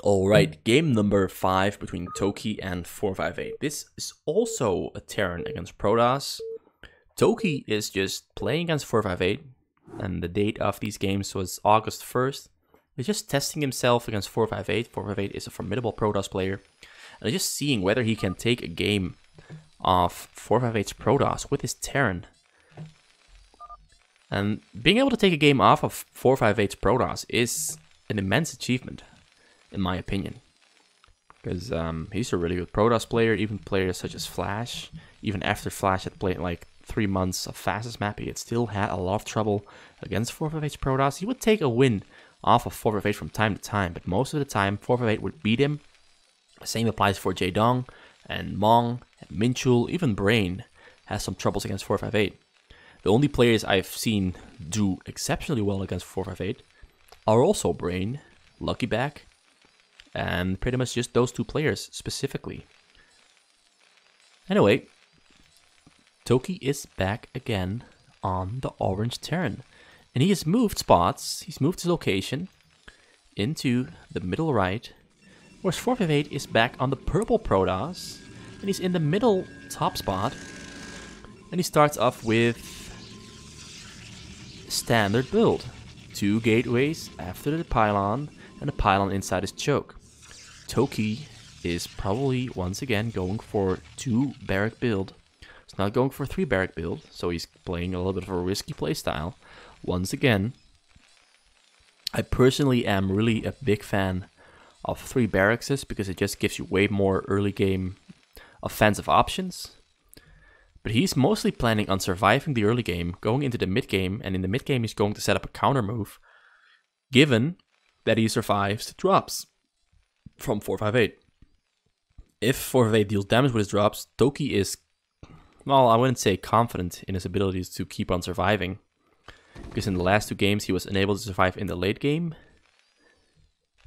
Alright, game number 5 between tOki and 458. This is also a Terran against Protoss. tOki is just playing against 458, and the date of these games was August 1st. He's just testing himself against 458. 458 is a formidable Protoss player, and just seeing whether he can take a game of 458's Protoss with his Terran. And being able to take a game off of 458's Protoss is an immense achievement, in my opinion. Because he's a really good Protoss player, even players such as Flash. Even after Flash had played like 3 months of fastest map, he had still had a lot of trouble against 458's Protoss. He would take a win off of 458 from time to time, but most of the time 458 would beat him. The same applies for Jaedong and Mong and Minchul. Even Brain has some troubles against 458. The only players I've seen do exceptionally well against 458 are also Brain, Luckyback, and pretty much just those 2 players specifically. Anyway, tOki is back again on the orange Terran. And he has moved spots, he's moved his location into the middle right, whereas 458 is back on the purple Protoss, and he's in the middle top spot. And he starts off with standard build. 2 gateways after the pylon, and a pylon inside his choke. tOki is probably once again going for 2 barrack build. He's not going for 3 barrack build, so he's playing a little bit of a risky playstyle. Once again, I personally am really a big fan of 3 barracks because it just gives you way more early game offensive options. But he's mostly planning on surviving the early game, going into the mid game, and in the mid game he's going to set up a counter move, given that he survives the drops from 458. If 458 deals damage with his drops, tOki is, well, I wouldn't say confident in his abilities to keep on surviving, because in the last 2 games he was unable to survive in the late game,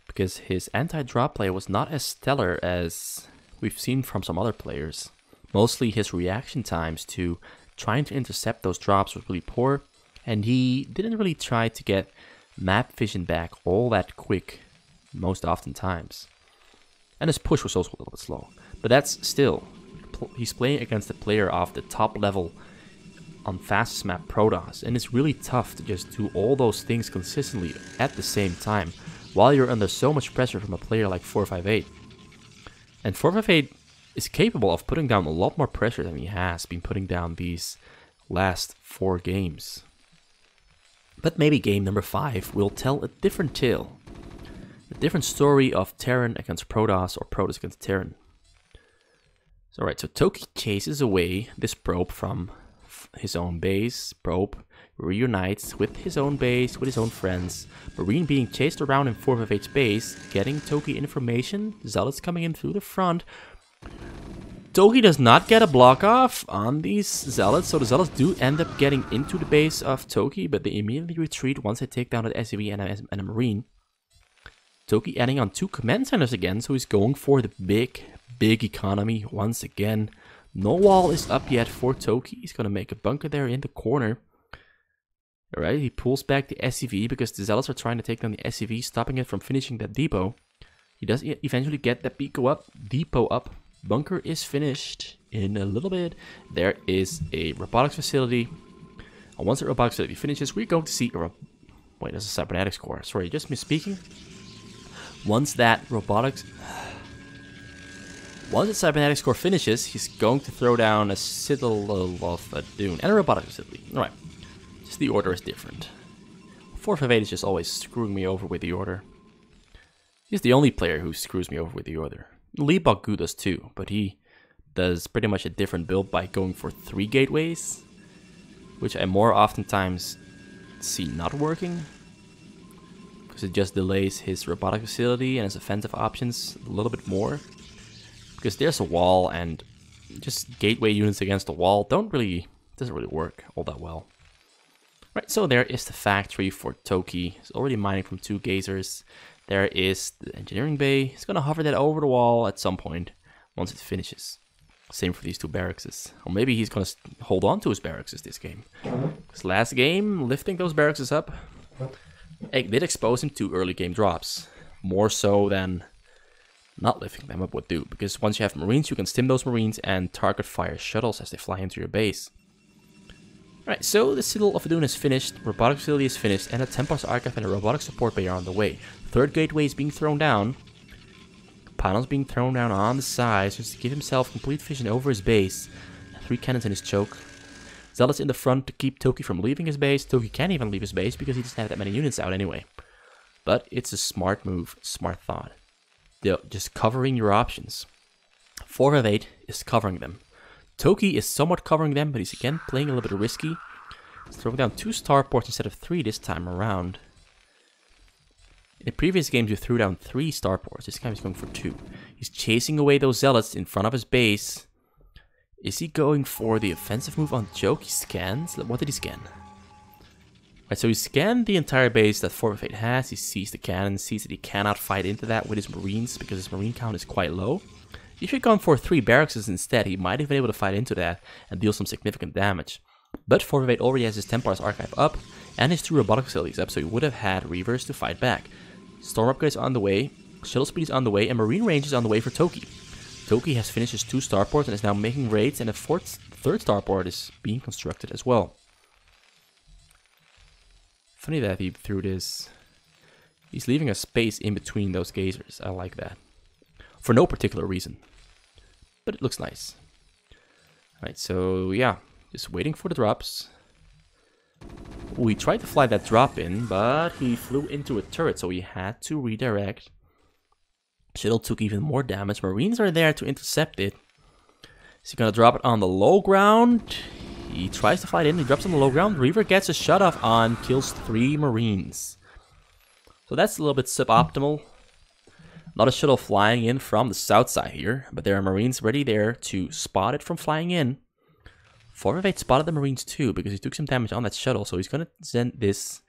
because his anti-drop play was not as stellar as we've seen from some other players. Mostly his reaction times to trying to intercept those drops was really poor, and he didn't really try to get map vision back all that quick most often times. And his push was also a little bit slow. But that's still, he's playing against a player of the top level on fastest map Protoss, and it's really tough to just do all those things consistently at the same time while you're under so much pressure from a player like 458. And 458 is capable of putting down a lot more pressure than he has been putting down these last 4 games. But maybe game number 5 will tell a different tale. A different story of Terran against Protoss, or Protoss against Terran. So alright, so tOki chases away this probe from his own base. Probe reunites with his own base, with his own friends. Marine being chased around in 458's base, getting tOki information. Zealots coming in through the front. tOki does not get a block off on these Zealots, so the Zealots do end up getting into the base of tOki, but they immediately retreat once they take down an SCV and a Marine. tOki adding on 2 command centers again, so he's going for the big economy once again. No wall is up yet for tOki. He's going to make a bunker there in the corner. Alright, he pulls back the SCV because the Zealots are trying to take down the SCV, stopping it from finishing that depot. He does eventually get that depot up. Bunker is finished in a little bit. There is a robotics facility. And once the robotics facility finishes, we're going to see wait, that's a cybernetics core. Sorry, just misspeaking. Once the cybernetics core finishes, he's going to throw down a Citadel of a Dune and a robotics facility. Alright, just the order is different. 458 is just always screwing me over with the order. He's the only player who screws me over with the order. Lee Bok-gu does too, but he does pretty much a different build by going for 3 gateways, which I more oftentimes see not working, because it just delays his robotic facility and his offensive options a little bit more. Because there's a wall, and just gateway units against the wall doesn't really work all that well. Right, so there is the factory for tOki. He's already mining from 2 gazers. There is the engineering bay. He's going to hover that over the wall at some point once it finishes. Same for these 2 barracks. Or maybe he's going to hold on to his barracks this game. Because last game, lifting those barracks up, it did expose him to early game drops. More so than not lifting them up would do, because once you have Marines, you can stim those Marines and target fire shuttles as they fly into your base. Alright, so the Citadel of Adun is finished, Robotic Facility is finished, and a Templar's Archive and a Robotic Support Bay are on the way. Third gateway is being thrown down. Pylons being thrown down on the sides just to give himself complete vision over his base. 3 cannons in his choke. Zealots in the front to keep tOki from leaving his base. tOki can't even leave his base because he doesn't have that many units out anyway. But it's a smart move, smart thought. Just covering your options. 458 is covering them. tOki is somewhat covering them, but he's again playing a little bit risky. He's throwing down 2 starports instead of 3 this time around. In the previous games, you threw down 3 starports. This time he's going for 2. He's chasing away those zealots in front of his base. Is he going for the offensive move on Choke? He scans. What did he scan? Right, so he scanned the entire base that 458 has. He sees the cannon, sees that he cannot fight into that with his Marines because his Marine count is quite low. If he had gone for 3 barracks instead, he might have been able to fight into that and deal some significant damage. But 458 already has his Templar's Archive up and his 2 robotic facilities up, so he would have had Reavers to fight back. Storm upgrades on the way, Shuttle speed is on the way, and Marine range is on the way for tOki. tOki has finished his 2 starports and is now making raids, and a third starport is being constructed as well. Funny that he threw this. He's leaving a space in between those gazers. I like that. For no particular reason. But it looks nice. Alright, so yeah. Just waiting for the drops. We tried to fly that drop in, but he flew into a turret, so he had to redirect. Shuttle took even more damage. Marines are there to intercept it. Is he gonna drop it on the low ground? He tries to fly it in, he drops on the low ground. Reaver gets a shut off on, kills 3 Marines. So that's a little bit suboptimal. Not a shuttle flying in from the south side here, but there are Marines ready there to spot it from flying in. 458 spotted the Marines too, because he took some damage on that shuttle, so he's gonna send this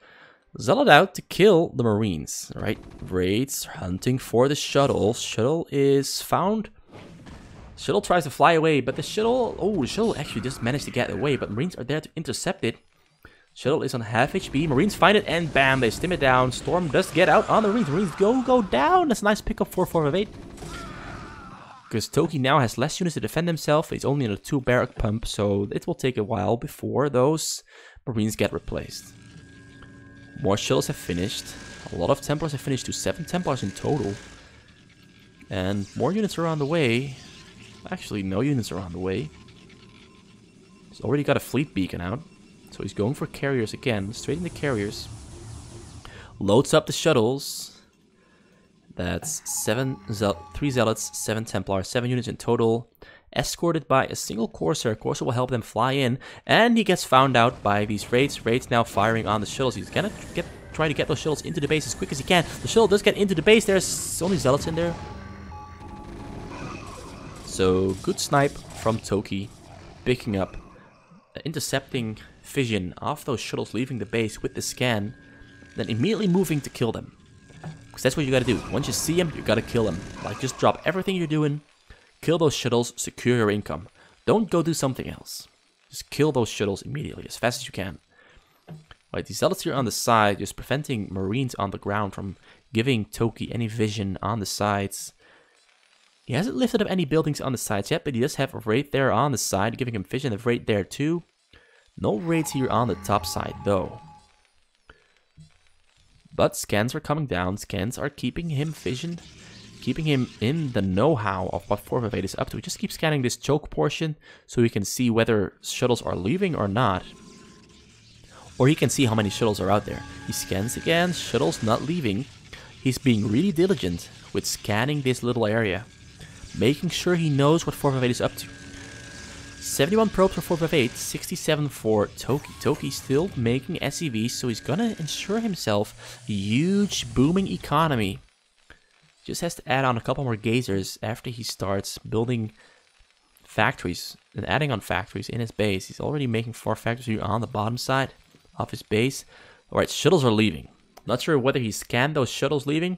Zealot out to kill the Marines. Right, raids hunting for the shuttle. Shuttle is found. Shuttle tries to fly away, but the shuttle actually just managed to get away, but Marines are there to intercept it. Shuttle is on half HP. Marines find it, and bam, they stim it down. Storm does get out on the Marines. Marines go down. That's a nice pickup for 458. Because tOki now has less units to defend himself. He's only in a 2 barrack pump, so it will take a while before those Marines get replaced. More shuttles have finished. A lot of Templars have finished to 7 Templars in total. And more units are on the way. Actually, no units are on the way. He's already got a fleet beacon out. So he's going for carriers again. Straight into carriers. Loads up the shuttles. That's 3 Zealots, 7 Templars, 7 units in total. Escorted by a single Corsair. Corsair will help them fly in. And he gets found out by these raids. Raids now firing on the shuttles. He's gonna try to get those shuttles into the base as quick as he can. The shuttle does get into the base. There's only Zealots in there. So, good snipe from tOki. Picking up, intercepting vision of those shuttles leaving the base with the scan. Then immediately moving to kill them. Because that's what you gotta do. Once you see them, you gotta kill them. Like, just drop everything you're doing. Kill those shuttles, secure your income. Don't go do something else. Just kill those shuttles immediately, as fast as you can. Right, these zealots here on the side, just preventing Marines on the ground from giving tOki any vision on the sides. He hasn't lifted up any buildings on the sides yet, but he does have a raid there on the side, giving him vision of raid there too. No raids here on the top side, though. But scans are coming down. Scans are keeping him vision, keeping him in the know-how of what 458 is up to. We just keep scanning this choke portion so we can see whether shuttles are leaving or not. Or he can see how many shuttles are out there. He scans again, shuttles not leaving. He's being really diligent with scanning this little area, making sure he knows what 458 is up to. 71 probes for 458, 67 for tOki. tOki's still making SCVs, so he's gonna ensure himself a huge booming economy. Just has to add on a couple more gazers after he starts building factories and adding on factories in his base. He's already making 4 factories here on the bottom side of his base. Alright, shuttles are leaving. Not sure whether he scanned those shuttles leaving,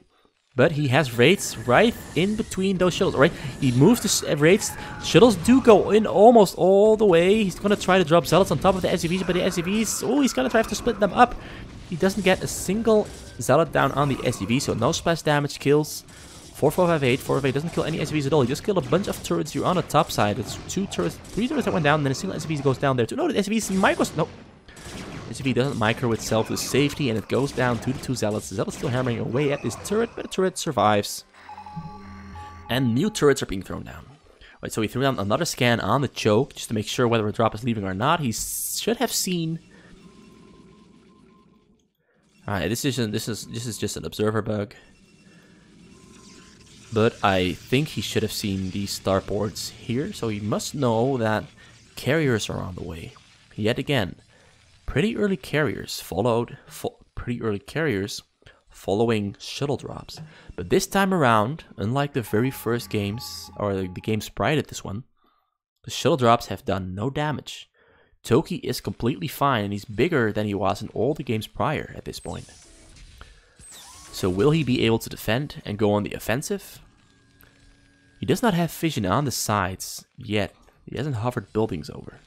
but he has raids right in between those shuttles. Alright, he moves the raids. Shuttles do go in almost all the way. He's going to try to drop zealots on top of the SCVs, but the SCVs, oh, he's going to try to split them up. He doesn't get a single zealot down on the SCV, so no splash damage kills. 458. 458 doesn't kill any SCVs at all. He just killed a bunch of turrets here on the top side. It's 3 turrets that went down, and then a single SCV goes down there too. No, the SCV's micros. No. SCV doesn't micro itself to safety, and it goes down to the 2 Zealots. The Zealots still hammering away at this turret, but the turret survives. And new turrets are being thrown down. Right, so he threw down another scan on the choke just to make sure whether a drop is leaving or not. He should have seen. Alright, this is just an observer bug. But I think he should have seen these starports here, so he must know that carriers are on the way. Yet again, pretty early carriers following shuttle drops. But this time around, unlike the very first games, or the games prior to this one, the shuttle drops have done no damage. tOki is completely fine, and he's bigger than he was in all the games prior at this point. So will he be able to defend and go on the offensive? He does not have vision on the sides yet. He hasn't hovered buildings over.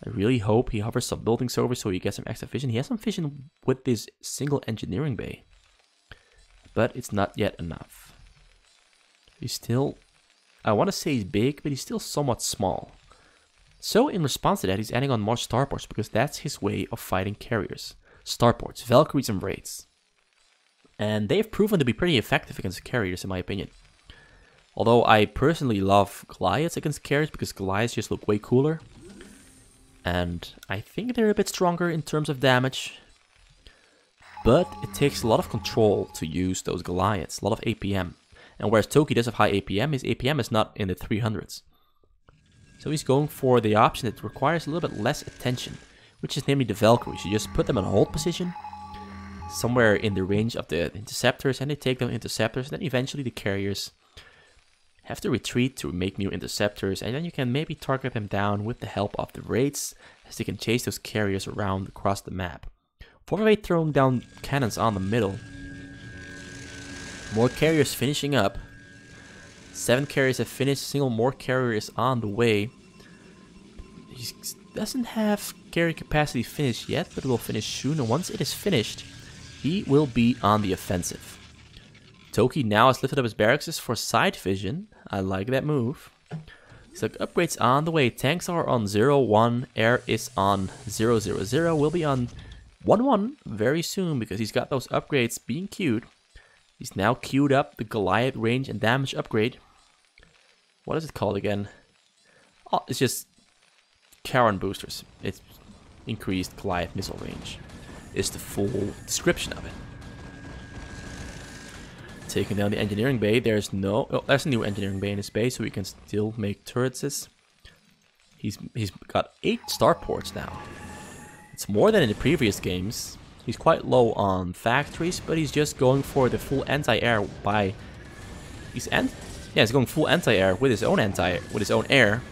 I really hope he hovers some buildings over so he gets some extra vision. He has some vision with this single engineering bay. But it's not yet enough. He's still, I want to say he's big, but he's still somewhat small. So in response to that, he's adding on more starports because that's his way of fighting carriers. Starports, Valkyries, and Raids. And they've proven to be pretty effective against carriers, in my opinion. Although I personally love Goliaths against carriers because Goliaths just look way cooler. And I think they're a bit stronger in terms of damage. But it takes a lot of control to use those Goliaths, a lot of APM. And whereas tOki does have high APM, his APM is not in the 300s. So he's going for the option that requires a little bit less attention, which is namely the Valkyries. You just put them in a hold position, somewhere in the range of the interceptors, and they take down interceptors, and then eventually the carriers have to retreat to make new interceptors, and then you can maybe target them down with the help of the raids, as they can chase those carriers around across the map. 458 throwing down cannons on the middle. More carriers finishing up. 7 carriers have finished, single more carriers on the way. He doesn't have carrier capacity finished yet, but it will finish soon, and once it is finished, he will be on the offensive. tOki now has lifted up his barracks for side vision. I like that move. So upgrades on the way. Tanks are on 0-1. Air is on 0-0-0. Will be on 1-1 very soon because he's got those upgrades being queued. He's now queued up the Goliath range and damage upgrade. What is it called again? Oh, it's just Charon boosters. It's increased Goliath missile range. Is the full description of it. Taking down the engineering bay. There's no... Oh, there's a new engineering bay in his base, so we can still make turrets. He's got 8 starports now. It's more than in the previous games. He's quite low on factories, but he's just going for the full anti-air by... he's going full anti-air with his own air.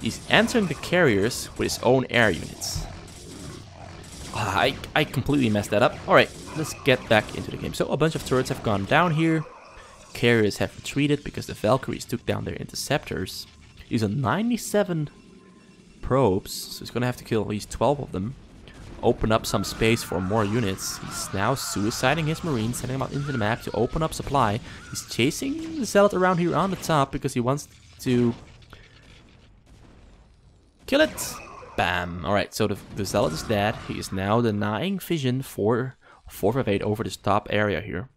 He's answering the carriers with his own air units. I completely messed that up. Alright, let's get back into the game. So a bunch of turrets have gone down here. Carriers have retreated because the Valkyries took down their interceptors. He's on 97 probes, so he's going to have to kill at least 12 of them. Open up some space for more units. He's now suiciding his marines, sending them out into the map to open up supply. He's chasing the Zealot around here on the top because he wants to kill it. Bam. Alright, so the Zealot is dead. He is now denying vision for 458 over this top area here.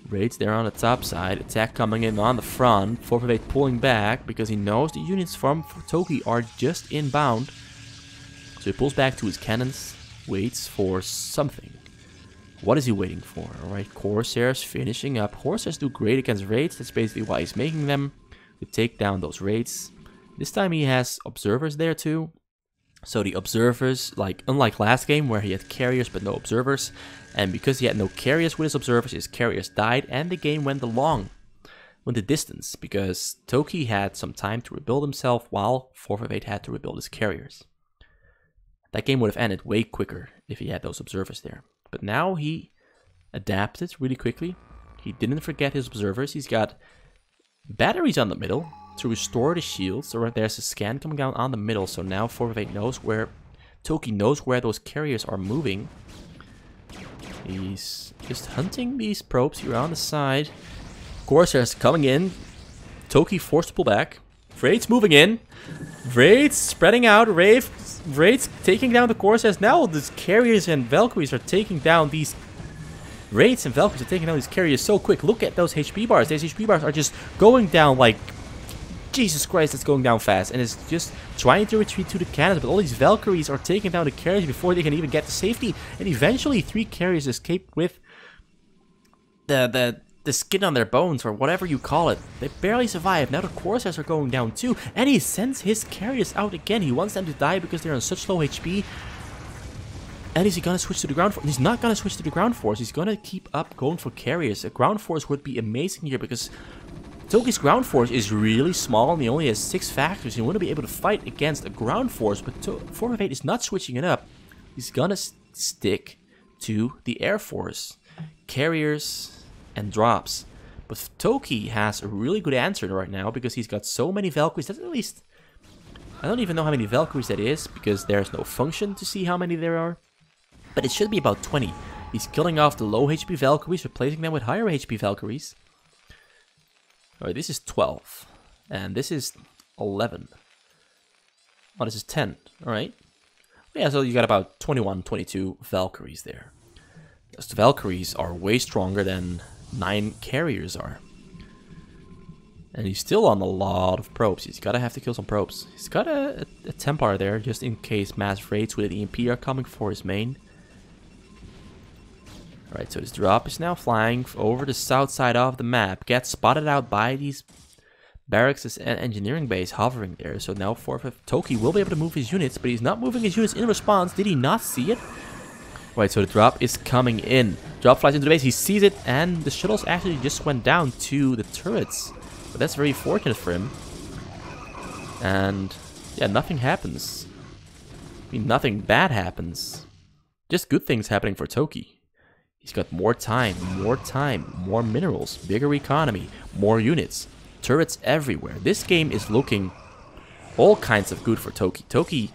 Raids there on the top side. Attack coming in on the front. 458 pulling back because he knows the units from tOki are just inbound. So he pulls back to his cannons. Waits for something. What is he waiting for? Alright, Corsairs finishing up. Corsairs do great against raids. That's basically why he's making them. To take down those raids. This time he has observers there too. So the observers, unlike last game where he had carriers but no observers, and because he had no carriers with his carriers died, and the game went the distance because tOki had some time to rebuild himself while 458 had to rebuild his carriers. That game would have ended way quicker if he had those observers there. But now he adapted really quickly. He didn't forget his observers. He's got batteries on the middle to restore the shields. So there's a scan coming down on the middle. So now 458 knows where tOki knows where those carriers are moving. He's just hunting these probes here on the side. Corsairs coming in. tOki forced to pull back. Wraith's moving in. Wraith's spreading out. Wraith's taking down the Corsairs. Now the carriers and Valkyries are taking down these... Wraiths and Valkyries are taking down these carriers so quick. Look at those HP bars. These HP bars are just going down like... Jesus Christ, it's going down fast. And it's just trying to retreat to the cannons. But all these Valkyries are taking down the carriers before they can even get to safety. And eventually 3 carriers escape with the skin on their bones, or whatever you call it. They barely survive. Now the Corsairs are going down too. And he sends his carriers out again. He wants them to die because they're on such low HP. And is he going to switch to the ground force? He's not going to switch to the ground force. He's going to keep up going for carriers. A ground force would be amazing here because tOki's ground force is really small and he only has 6 factors. He wouldn't be able to fight against a ground force, but 458 is not switching it up. He's going to stick to the air force. Carriers and drops. But tOki has a really good answer right now because he's got so many Valkyries. That's at least... I don't even know how many Valkyries that is because there's no function to see how many there are. But it should be about 20. He's killing off the low HP Valkyries, replacing them with higher HP Valkyries. Alright, this is 12. And this is 11. Oh, this is 10. Alright. Yeah, so you got about 21, 22 Valkyries there. Those Valkyries are way stronger than 9 carriers are. And he's still on a lot of probes. He's gotta have to kill some probes. He's got a Templar there, just in case mass raids with an EMP are coming for his main. Alright, so this drop is now flying over the south side of the map. Gets spotted out by these barracks and engineering base hovering there. So now tOki will be able to move his units, but he's not moving his units in response. Did he not see it? Right, so the drop is coming in. Drop flies into the base, he sees it, and the shuttles actually just went down to the turrets. But that's very fortunate for him. And yeah, nothing happens. I mean, nothing bad happens. Just good things happening for tOki. He's got more time, more minerals, bigger economy, more units, turrets everywhere. This game is looking all kinds of good for tOki. tOki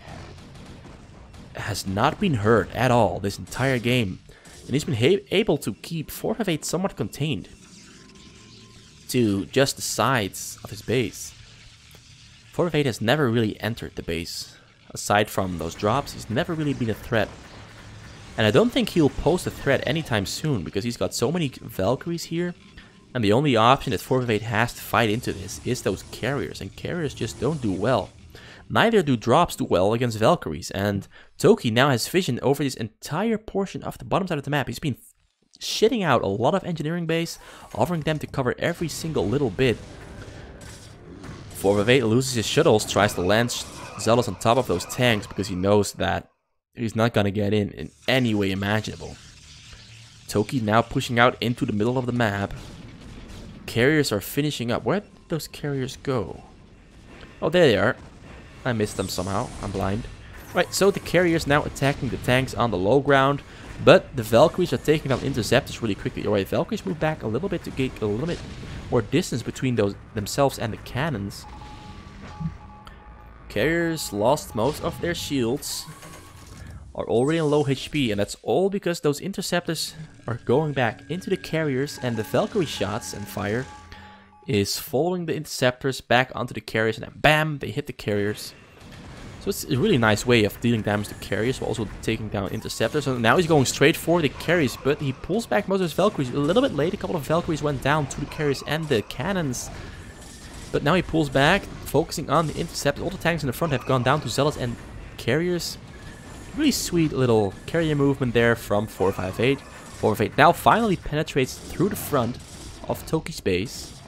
has not been hurt at all this entire game. And he's been able to keep 458 somewhat contained to just the sides of his base. 458 has never really entered the base. Aside from those drops, he's never really been a threat. And I don't think he'll pose a threat anytime soon, because he's got so many Valkyries here. And the only option that 458 has to fight into this is those carriers, and carriers just don't do well. Neither do drops do well against Valkyries, and tOki now has vision over this entire portion of the bottom side of the map. He's been shitting out a lot of engineering base, offering them to cover every single little bit. 458 loses his shuttles, tries to land Zealots on top of those tanks because he knows that he's not gonna get in any way imaginable. tOki now pushing out into the middle of the map. Carriers are finishing up. Where'd those carriers go? Oh, there they are. I missed them somehow. I'm blind. Right, so the carriers now attacking the tanks on the low ground. But the Valkyries are taking down interceptors really quickly. Alright, Valkyries move back a little bit to get a little bit more distance between themselves and the cannons. Carriers lost most of their shields. Are already on low HP, and that's all because those interceptors are going back into the carriers, and the Valkyrie shots and fire is following the interceptors back onto the carriers, and then bam, they hit the carriers. So it's a really nice way of dealing damage to carriers while also taking down interceptors. So now he's going straight for the carriers, but he pulls back most of his Valkyries a little bit late. A couple of Valkyries went down to the carriers and the cannons, but now he pulls back, focusing on the interceptors. All the tanks in the front have gone down to Zealots and carriers. Really sweet little carrier movement there from 458. 458 now finally penetrates through the front of tOki's base.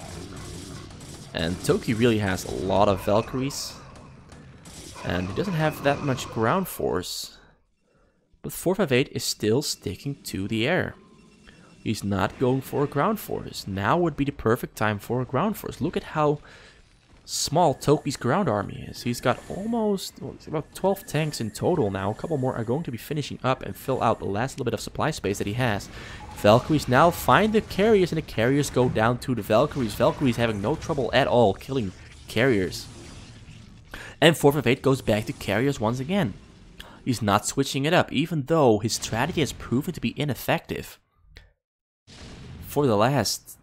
And tOki really has a lot of Valkyries. And he doesn't have that much ground force. But 458 is still sticking to the air. He's not going for a ground force. Now would be the perfect time for a ground force. Look at how small tOki's ground army is. He's got almost, well, about 12 tanks in total now. A couple more are going to be finishing up and fill out the last little bit of supply space that he has. Valkyries now find the carriers, and the carriers go down to the Valkyries. Valkyries having no trouble at all killing carriers. And 458 goes back to carriers once again. He's not switching it up, even though his strategy has proven to be ineffective for the last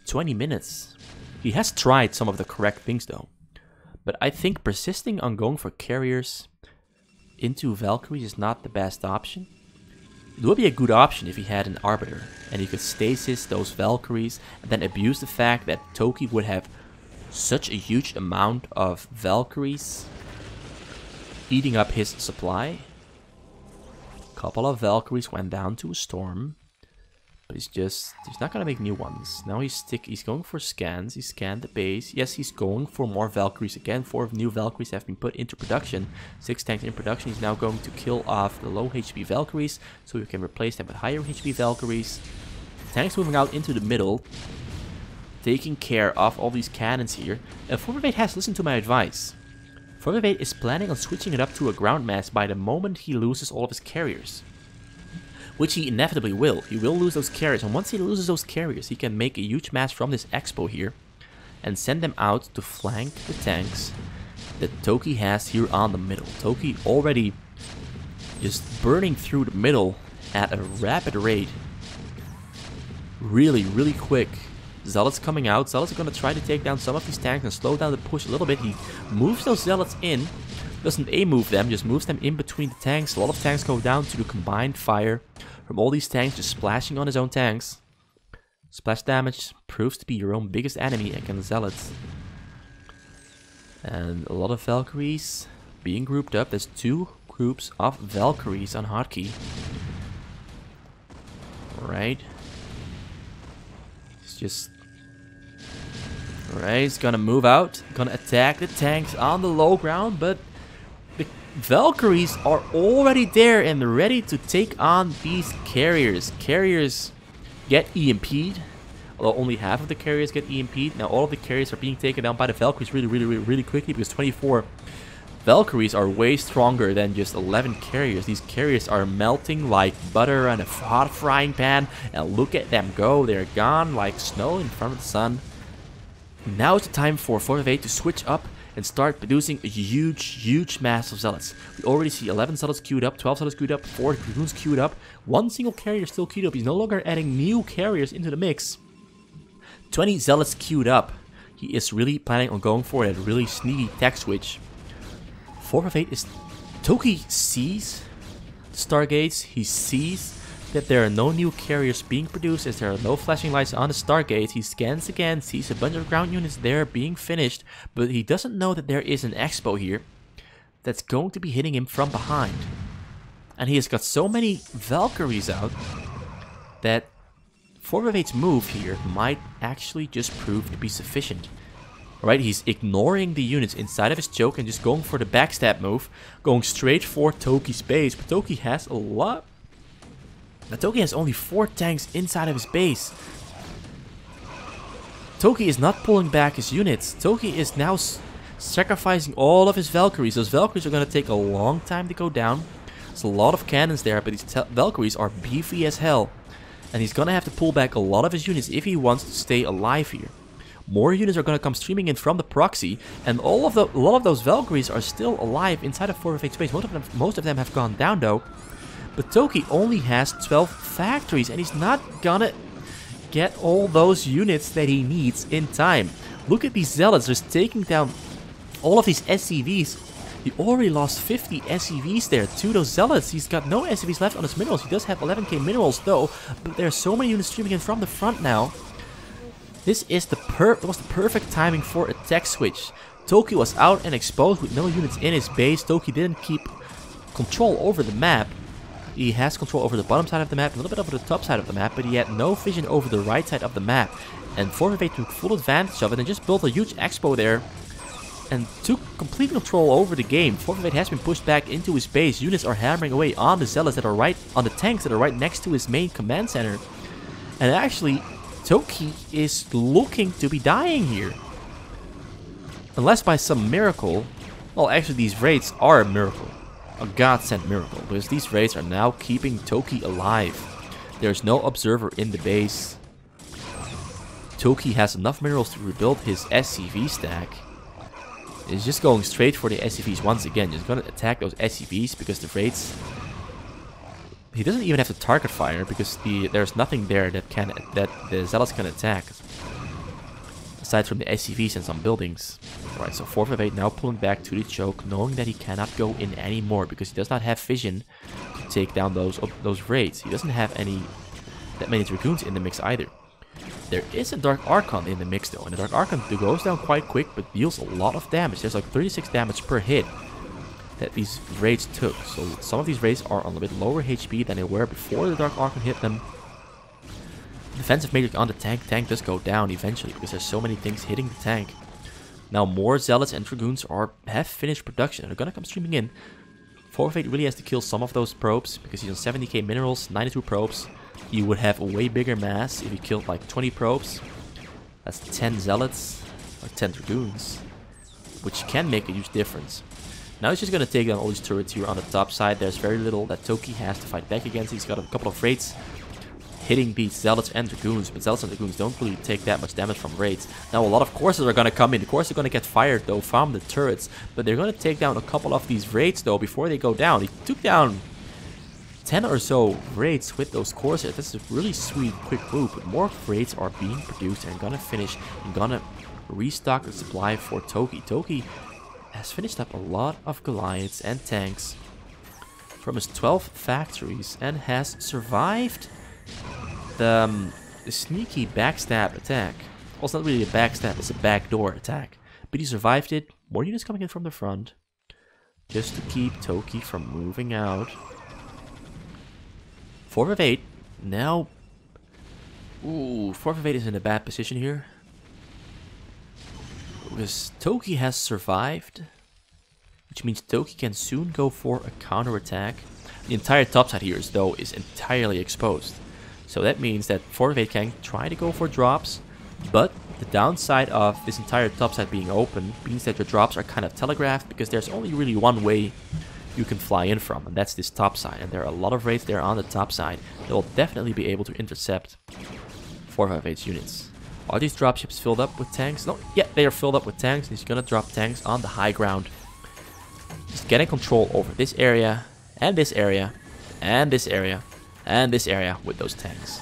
20 minutes. He has tried some of the correct things though. But I think persisting on going for carriers into Valkyries is not the best option. It would be a good option if he had an Arbiter and he could stasis those Valkyries and then abuse the fact that tOki would have such a huge amount of Valkyries eating up his supply. A couple of Valkyries went down to a storm. But he's not gonna make new ones. Now he's going for scans. He scanned the base. Yes, he's going for more Valkyries again. 4 new Valkyries have been put into production. 6 tanks in production. He's now going to kill off the low HP Valkyries, so you can replace them with higher HP Valkyries. Tanks moving out into the middle, taking care of all these cannons here. And Forvivate has listened to my advice. Forvivate is planning on switching it up to a ground mass by the moment he loses all of his carriers. Which he inevitably will. He will lose those carriers, and once he loses those carriers, he can make a huge mass from this expo here and send them out to thank the tanks that tOki has here on the middle. tOki already just burning through the middle at a rapid rate. Really, really quick. Zealots coming out. Zealots are going to try to take down some of these tanks and slow down the push a little bit. He moves those Zealots in. Doesn't A-move them, just moves them in between the tanks. A lot of tanks go down to the combined fire from all these tanks just splashing on his own tanks. Splash damage proves to be your own biggest enemy against Zealots. And a lot of Valkyries being grouped up. There's 2 groups of Valkyries on hotkey. Alright. It's just... Alright, he's gonna move out. Gonna attack the tanks on the low ground, but... the Valkyries are already there and ready to take on these carriers. Carriers get EMP'd. Although only half of the carriers get EMP'd. Now all of the carriers are being taken down by the Valkyries really quickly, because 24 Valkyries are way stronger than just 11 carriers. These carriers are melting like butter on a hot frying pan. And look at them go. They're gone like snow in front of the sun. Now is the time for Forvivate to switch up and start producing a huge mass of Zealots. We already see 11 Zealots queued up, 12 Zealots queued up, 4 Dragoons queued up, 1 single carrier still queued up. He's no longer adding new carriers into the mix. 20 Zealots queued up. He is really planning on going for that really sneaky tech switch. Forvivate is... tOki sees the Stargates. He sees that there are no new carriers being produced as there are no flashing lights on the Stargates. He scans again, sees a bunch of ground units there being finished, but he doesn't know that there is an expo here that's going to be hitting him from behind. And he has got so many Valkyries out that Forvivate's move here might actually just prove to be sufficient. Alright, he's ignoring the units inside of his choke and just going for the backstab move, going straight for tOki's base, but tOki has a lot... Now tOki has only 4 tanks inside of his base. tOki is not pulling back his units. tOki is now sacrificing all of his Valkyries. Those Valkyries are going to take a long time to go down. There's a lot of cannons there, but these Valkyries are beefy as hell. And he's going to have to pull back a lot of his units if he wants to stay alive here. More units are going to come streaming in from the proxy, and a lot of those Valkyries are still alive inside of Forvivate's base. Most of them have gone down though. But tOki only has 12 factories, and he's not gonna get all those units that he needs in time. Look at these Zealots just taking down all of these SCVs. He already lost 50 SCVs there to those Zealots. He's got no SCVs left on his minerals. He does have 11k minerals though, but there are so many units streaming in from the front now. This is the perfect timing for a tech switch. tOki was out and exposed with no units in his base. tOki didn't keep control over the map. He has control over the bottom side of the map, a little bit over the top side of the map, but he had no vision over the right side of the map. And Forvivate took full advantage of it and just built a huge expo there and took complete control over the game. Forvivate has been pushed back into his base. Units are hammering away on the Zealots that are on the tanks that are right next to his main command center. And actually, tOki is looking to be dying here. Unless by some miracle. Well, actually these raids are a miracle. A godsend miracle, because these raids are now keeping tOki alive. There's no observer in the base. tOki has enough minerals to rebuild his SCV stack. is just going straight for the SCVs once again. Just gonna attack those SCVs because the Wraiths... He doesn't even have to target fire because there's nothing there that the Zealots can attack. Aside from the SCVs and some buildings. Alright, so 458 now pulling back to the choke, knowing that he cannot go in anymore because he does not have vision to take down those Wraiths. He doesn't have that many Dragoons in the mix either. There is a Dark Archon in the mix though, and the Dark Archon goes down quite quick but deals a lot of damage. There's like 36 damage per hit that these Wraiths took. So some of these Wraiths are on a bit lower HP than they were before the Dark Archon hit them. Defensive matrix on the tank does go down eventually because there's so many things hitting the tank. Now more Zealots and Dragoons have finished production and are gonna come streaming in. 458 really has to kill some of those probes because he's on 70k minerals, 92 probes. He would have a way bigger mass if he killed like 20 probes. That's 10 Zealots or 10 Dragoons, which can make a huge difference. Now he's just gonna take down all these turrets here on the top side. There's very little that tOki has to fight back against. He's got a couple of Wraiths hitting these Zealots and Dragoons, but Zealots and Dragoons don't really take that much damage from Wraiths. Now a lot of Corsairs are gonna come in. The Corsairs are gonna get fired though from the turrets, but they're gonna take down a couple of these Wraiths though before they go down. He took down 10 or so Wraiths with those Corsairs. That's a really sweet quick move, but more Wraiths are being produced and gonna finish and gonna restock the supply for tOki. tOki has finished up a lot of Goliaths and tanks from his 12 factories and has survived the sneaky backstab attack. Well, it's not really a backstab, it's a backdoor attack. But he survived it. More units coming in from the front just to keep tOki from moving out. 458 now. Ooh, 458 is in a bad position here because tOki has survived, which means tOki can soon go for a counterattack. The entire topside here though is entirely exposed, so that means that 458 can try to go for drops, but the downside of this entire topside being open means that your drops are kind of telegraphed because there's only really one way you can fly in from, and that's this top side, and there are a lot of Wraiths there on the top side that will definitely be able to intercept 458's units. Are these dropships filled up with tanks? No, yeah, they are filled up with tanks, and he's gonna drop tanks on the high ground. Just getting control over this area, and this area, and this area, and this area with those tanks.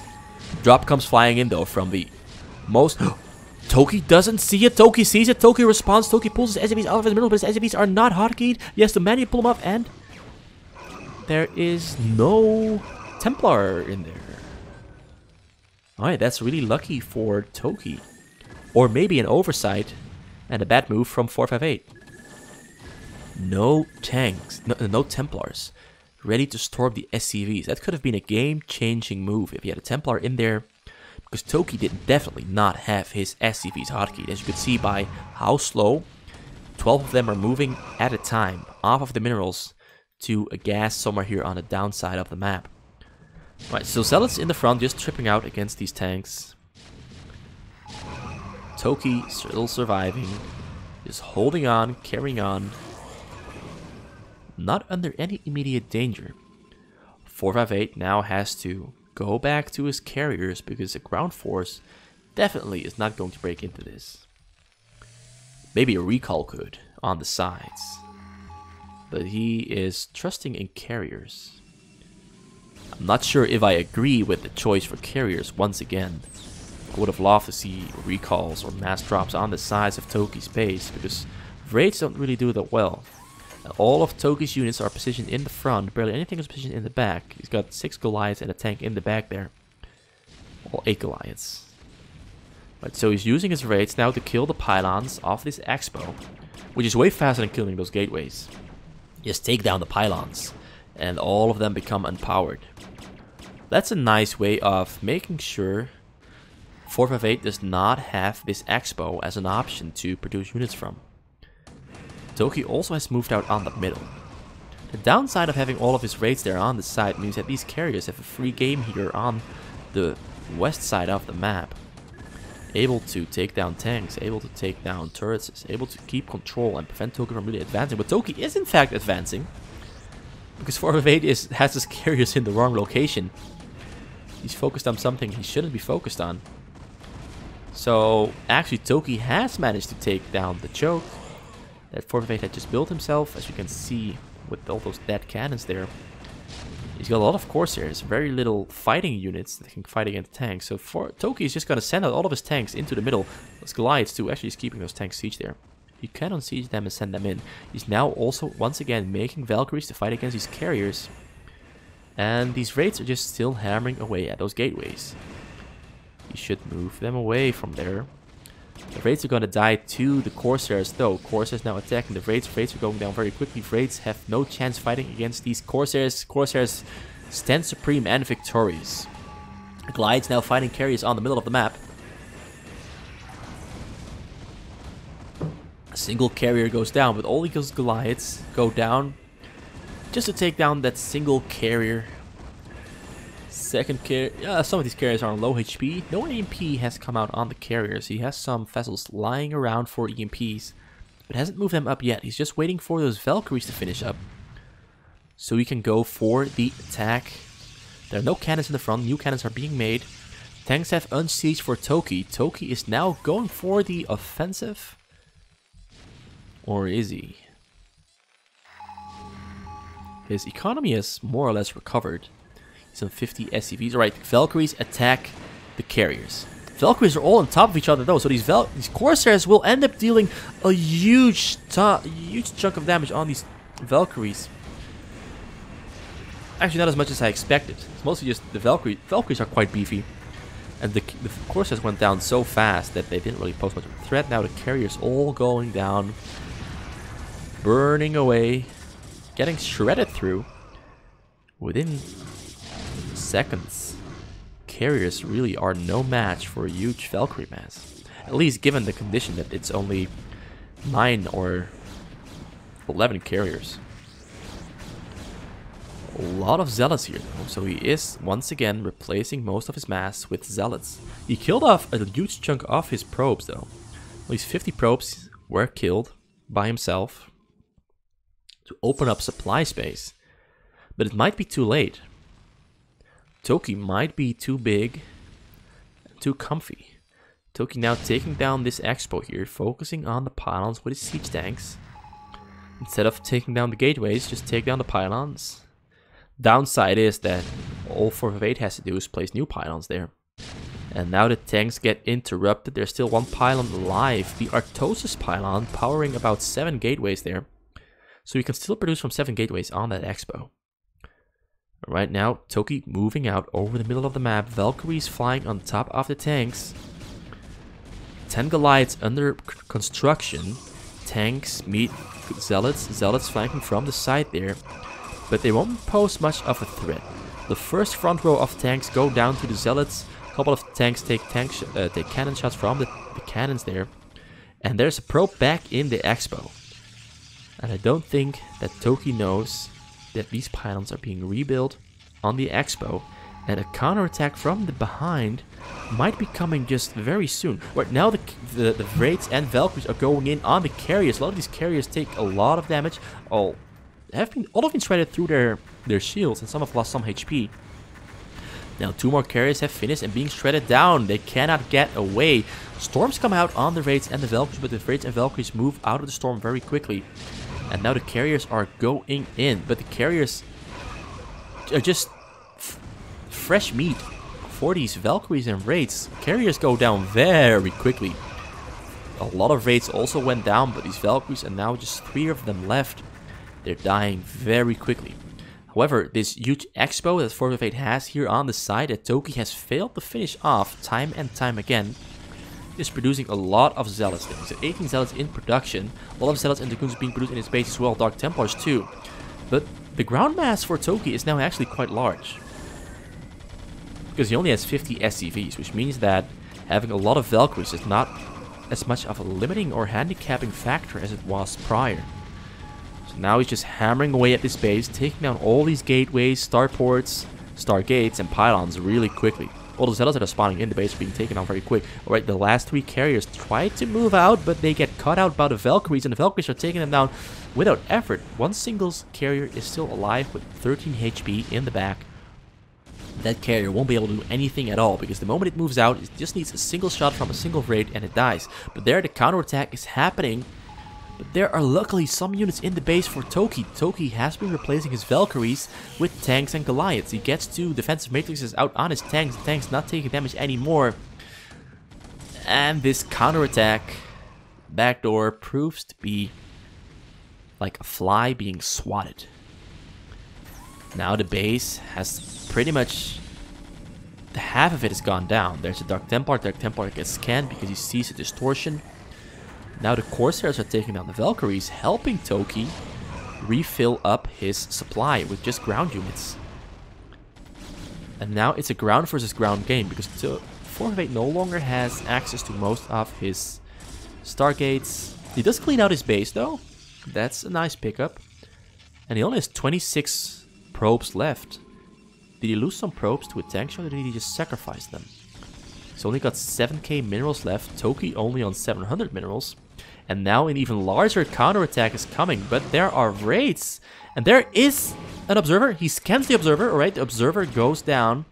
Drop comes flying in though from the most... tOki doesn't see it. tOki sees it. tOki responds. tOki pulls his SCVs out of his middle, but his SCVs are not hotkeyed. He has to manually pull them up, and there is no Templar in there. Alright, that's really lucky for tOki. Or maybe an oversight and a bad move from 458. No tanks, no Templars ready to storm the SCVs. That could have been a game-changing move if he had a Templar in there. Because tOki did definitely not have his SCVs hotkeyed, as you could see by how slow 12 of them are moving at a time off of the minerals to a gas somewhere here on the downside of the map. Right, so Zealots in the front just tripping out against these tanks. tOki still surviving, just holding on, carrying on, not under any immediate danger. 458 now has to go back to his carriers because the ground force definitely is not going to break into this. Maybe a recall could on the sides, but he is trusting in carriers. I'm not sure if I agree with the choice for carriers once again. I would have loved to see recalls or mass drops on the sides of tOki's base because Wraiths don't really do that well. All of tOki's units are positioned in the front, barely anything is positioned in the back. He's got 6 Goliaths and a tank in the back there. Well, 8 Goliaths. Right, so he's using his Wraiths now to kill the pylons of this expo, which is way faster than killing those gateways. Just take down the pylons, and all of them become unpowered. That's a nice way of making sure 458 does not have this expo as an option to produce units from. tOki also has moved out on the middle. The downside of having all of his Wraiths there on the side means that these carriers have a free game here on the west side of the map. Able to take down tanks, able to take down turrets, able to keep control and prevent tOki from really advancing. But tOki is in fact advancing, because 458 has his carriers in the wrong location. He's focused on something he shouldn't be focused on. So actually tOki has managed to take down the choke. that 458 had just built himself, as you can see with all those dead cannons there. He's got a lot of Corsairs, very little fighting units that can fight against tanks. So tOki is just going to send out all of his tanks into the middle. Those Goliaths too, actually he's keeping those tanks siege there. You can unsiege them and send them in. He's now also, once again, making Valkyries to fight against these carriers. And these raids are just still hammering away at those gateways. You should move them away from there. The raids are going to die to the Corsairs though. Corsairs now attacking the raids. Raids are going down very quickly. Raids have no chance fighting against these Corsairs. Corsairs stand supreme and victorious. Glides now fighting carriers on the middle of the map. A single carrier goes down, but all these Goliaths go down just to take down that single carrier. Second carrier, some of these carriers are on low HP. No EMP has come out on the carriers. He has some vessels lying around for EMPs, but hasn't moved them up yet. He's just waiting for those Valkyries to finish up, so he can go for the attack. There are no cannons in the front. New cannons are being made. Tanks have unsieged for tOki. tOki is now going for the offensive. Or is he? His economy has more or less recovered. Some 50 SCVs. Alright, Valkyries attack the carriers. Valkyries are all on top of each other though, so these Corsairs will end up dealing a huge chunk of damage on these Valkyries. Actually, not as much as I expected. It's mostly just the Valkyries. Valkyries are quite beefy. And the Corsairs went down so fast that they didn't really pose much of a threat. Now the carriers all going down. Burning away. Getting shredded through. Within seconds. Carriers really are no match for a huge Valkyrie mass. At least given the condition that it's only 9 or 11 carriers. A lot of Zealots here though, so he is once again replacing most of his mass with Zealots. He killed off a huge chunk of his probes though. At least 50 probes were killed by himself to open up supply space. But it might be too late. tOki might be too big, too comfy. tOki now taking down this expo here, focusing on the pylons with his siege tanks. Instead of taking down the gateways, just take down the pylons. Downside is that all 458 has to do is place new pylons there. And now the tanks get interrupted. There's still one pylon alive. The Artosis pylon powering about 7 gateways there. So you can still produce from 7 gateways on that expo. Right now, tOki moving out over the middle of the map. Valkyries flying on top of the tanks. 10 Goliaths under construction. Tanks meet Zealots. Zealots flanking from the side there. But they won't pose much of a threat. The first front row of tanks go down to the Zealots. A couple of tanks take cannon shots from the cannons there. And there's a probe back in the expo. And I don't think that tOki knows that these pylons are being rebuilt on the expo. And a counterattack from the behind might be coming just very soon. Right now the raids and Valkyries are going in on the carriers. A lot of these carriers take a lot of damage. All have been shredded through their shields, and some have lost some HP. Now 2 more carriers have finished and being shredded down. They cannot get away. Storms come out on the raids and the Valkyries, but the raids and Valkyries move out of the storm very quickly. And now the carriers are going in, but the carriers are just fresh meat for these Valkyries and raids. Carriers go down very quickly. A lot of raids also went down, but these Valkyries, and now just 3 of them left. They're dying very quickly. However, this huge expo that 458 has here on the side that tOki has failed to finish off time and time again is producing a lot of Zealots. There's 18 Zealots in production. A lot of Zealots and Dragoons being produced in his base as well. Dark Templars too. But the ground mass for tOki is now actually quite large. Because he only has 50 SCVs, which means that having a lot of Valkyries is not as much of a limiting or handicapping factor as it was prior. So now he's just hammering away at this base, taking down all these gateways, starports, stargates, and pylons really quickly. All the Zealots that are spawning in the base are being taken out very quick. Alright, the last 3 carriers try to move out, but they get cut out by the Valkyries, and the Valkyries are taking them down without effort. One single carrier is still alive with 13 HP in the back. That carrier won't be able to do anything at all, because the moment it moves out, it just needs a single shot from a single raid and it dies. But there the counterattack is happening. But there are luckily some units in the base for tOki. tOki has been replacing his Valkyries with tanks and Goliaths. He gets 2 defensive matrices out on his tanks. The tank's not taking damage anymore. And this counterattack backdoor proves to be like a fly being swatted. Now the base has pretty much... half of it has gone down. There's a Dark Templar. Dark Templar gets scanned because he sees a distortion. Now the Corsairs are taking down the Valkyries, helping tOki refill up his supply with just ground units. And now it's a ground versus ground game because 458 no longer has access to most of his Stargates. He does clean out his base though. That's a nice pickup. And he only has 26 probes left. Did he lose some probes to a tank shot or did he just sacrifice them? He's only got 7k minerals left. tOki only on 700 minerals. And now an even larger counterattack is coming. But there are raids. And there is an observer. He scans the observer. Alright, the observer goes down.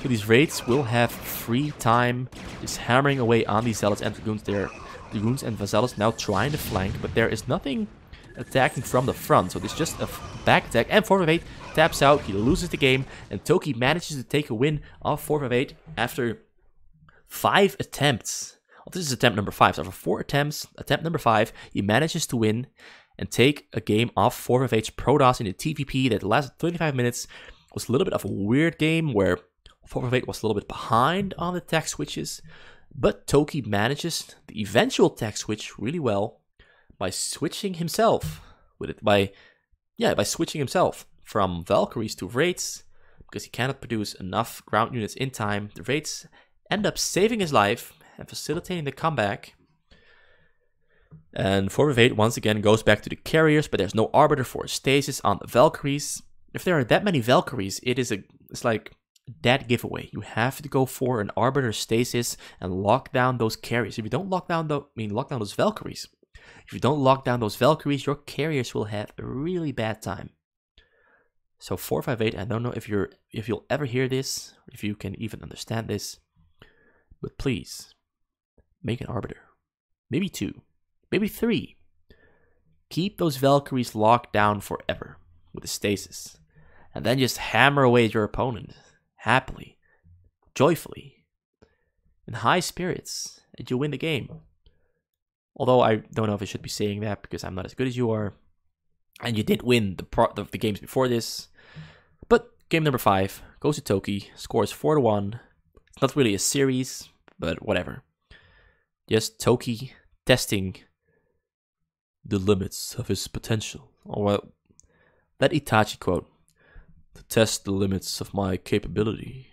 So these raids will have free time. Just hammering away on these zealots and dragoons. Dragoons and vassals now trying to flank. But there is nothing attacking from the front. So there's just a back attack. And 458 taps out. He loses the game. And tOki manages to take a win off 458 after 5 attempts. Well, this is attempt number 5. So after 4 attempts, attempt number 5, he manages to win and take a game off 458's Protoss in a TVP that lasted 35 minutes. It was a little bit of a weird game where 458 was a little bit behind on the tech switches. But tOki manages the eventual tech switch really well by switching himself with it. By switching himself from Valkyries to Raids because he cannot produce enough ground units in time. The Raids end up saving his life and facilitating the comeback. And 458 once again goes back to the carriers, but there's no Arbiter for stasis on the Valkyries. If there are that many Valkyries, it's like a dead giveaway. You have to go for an Arbiter stasis and lock down those carriers. If you don't lock down those Valkyries. If you don't lock down those Valkyries, your carriers will have a really bad time. So 458, I don't know if you'll ever hear this, or if you can even understand this, but please make an Arbiter. Maybe 2, maybe 3. Keep those Valkyries locked down forever with a stasis, and then just hammer away at your opponent happily, joyfully, in high spirits, and you win the game. Although I don't know if I should be saying that because I'm not as good as you are. And you did win the games before this. But game number 5 goes to tOki, scores 4-1. It's not really a series, but whatever. Just tOki testing the limits of his potential. Or that Itachi quote. To test the limits of my capability.